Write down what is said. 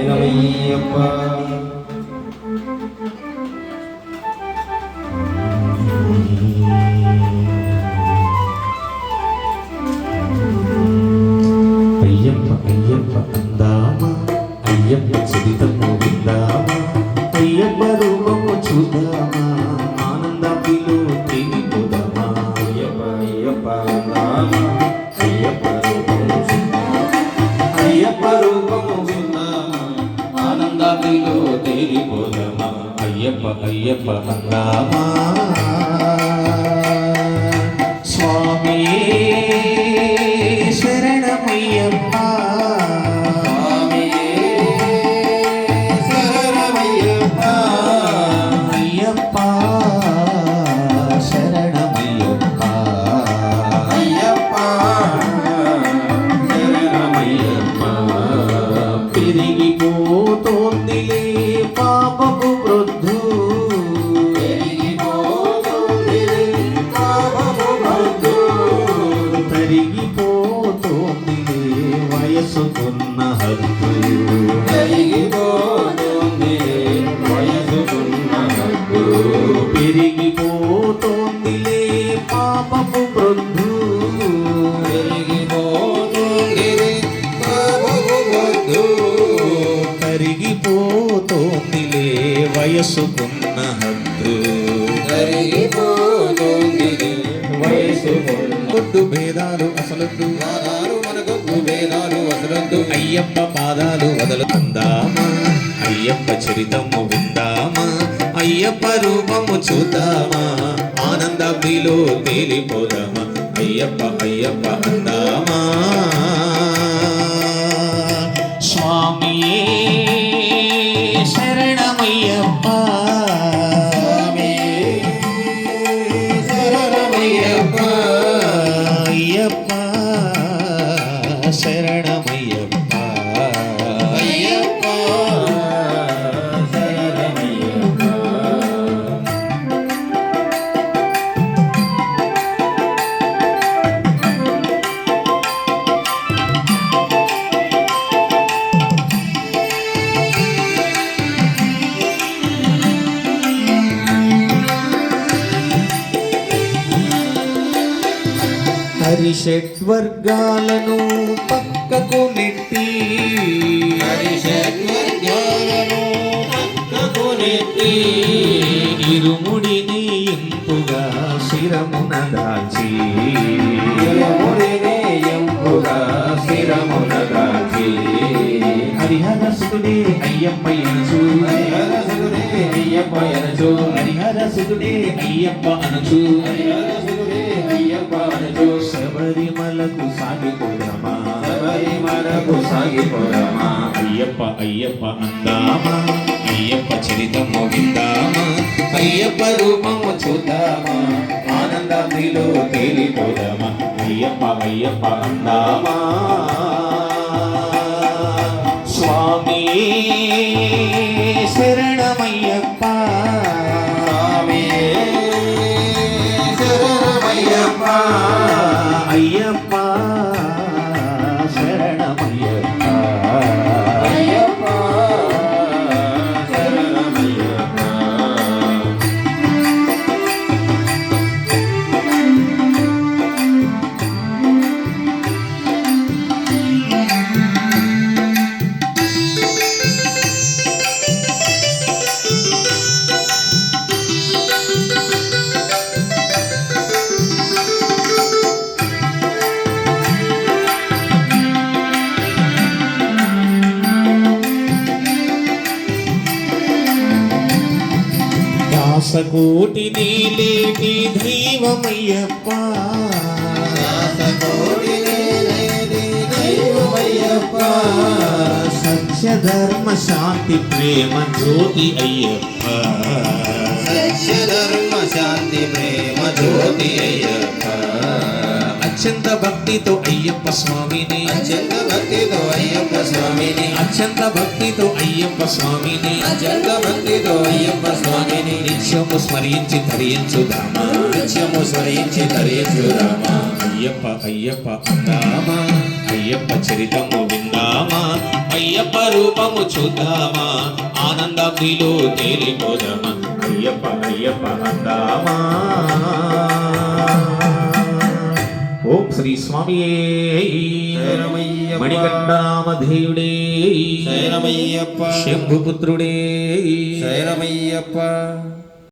శరణమయ్యప్ప. అయ్యప్ప అయ్యప్ప అందామా, అయ్యప్ప చరితము విందామా, అయ్యప్ప రూపము చూద్దామా, ఆనందపిలో తేలిపోదామా. అయ్యప్ప అయ్యప్ప అందామా, అయ్యప్ప రూపము చూద్దామా, అయ్యప్ప రూపము చూద్దామా, ఆనందపిలో తేలిపోదామా. అయ్యప్ప అయ్యప్ప అందామా. స్వామి శరణమయ్యప్ప, స్వామి శరణమయ్యప్ప, అయ్యప్ప శరణమయ్యప్ప, అయ్యప్ప శరణమయ్యప్ప. పెరిగిపోతోందిలే పాపపు వృద్ధు, వయసుకున్న హక్కు, పెరిగిపోతోంది వయసుకున్న హక్కు, పెరిగిపోతోందిలే పాపపు వృద్ధు, పెరిగిపోతోంది పాపపు వృద్ధు, కరిగిపోతోందిలే వయసుకున్న హక్కు, కరిగిపోతోంది వయసుకున్న. కొద్దు భేదాలు అసలొద్దు, భేదాలు వదలొద్దు, అయ్యప్ప పాదాలు వదలుకుందామా, అయ్యప్ప చరితము విందామా, అయ్యప్ప రూపము చూద్దామా, ఆనందపిలో తేలిపోదామా. అయ్యప్ప అయ్యప్ప అందామా. స్వామియే శరణమయ్యప్ప, స్వామియే శరణమయ్యప్ప, అయ్యప్ప శరణమయ్యప్ప, అయ్యప్ప శరణమయ్యప్ప. హరిషడ్వర్గాలను పక్కకు నెట్టి, హరిషడ్వర్గాలను పక్కకు నెట్టి, ఇరుముడిని ఇంపుగా శిరమున దాల్చి, ఇరుముడిని ఇంపుగా శిరమున దాల్చి, హరిహరసుడే అయ్యప్ప అనచు, హరిహరసుడే అయ్యప్ప అనచు, హరిహరసుడే అయ్యప్ప అనచు, హరిహరసుడే అయ్యప్ప అనచు. శబరిమలకు సాగిపోదామా, శబరిమలకు సాగిపోదామా, అయ్యప్ప అయ్యప్ప అందామా, అయ్యప్ప చరితము విందామా, అయ్యప్ప రూపము చూద్దామా, ఆనందపిలో తేలిపోదామా. అయ్యప్ప అయ్యప్ప అందామా. స్వామి శరణమయ్యప్ప, స్వామి శరణమయ్యప్ప, అయ్యప్ప శరణమయ్యప్ప, అయ్యప్ప శరణమయ్యప్ప. దాసకోటి నీలేటి దైవమయ్యప్ప, దాసకోటి నీలేటి దైవమయ్యప్ప, సత్య ధర్మ శాంతి ప్రేమ జ్యోతి అయ్యప్ప, సత్య ధర్మ శాంతి ప్రేమ జ్యోతి అయ్యప్ప. అత్యంత భక్తితో అయ్యప్ప స్వామిని, అత్యంత భక్తితో అయ్యప్ప స్వామిని, అత్యంత భక్తితో అయ్యప్ప స్వామిని, అత్యంత భక్తితో అయ్యప్ప స్వామిని నిత్యము స్మరించి ధరించుదామా, నిత్యము స్మరించి ధరించుదామా. అయ్యప్ప అయ్యప్ప అందామా, అయ్యప్ప చరితము విందామా అయ్యప్ప రూపము చూద్దామా ఆనందాగ్నిలో తేలిపోదామా అయ్యప్ప అయ్యప్ప అందామా ఓం శ్రీ స్వామియే మణికంఠామధేయుడే శరణమయ్యప్ప శంభుపుత్రుడే శరణమయ్యప్ప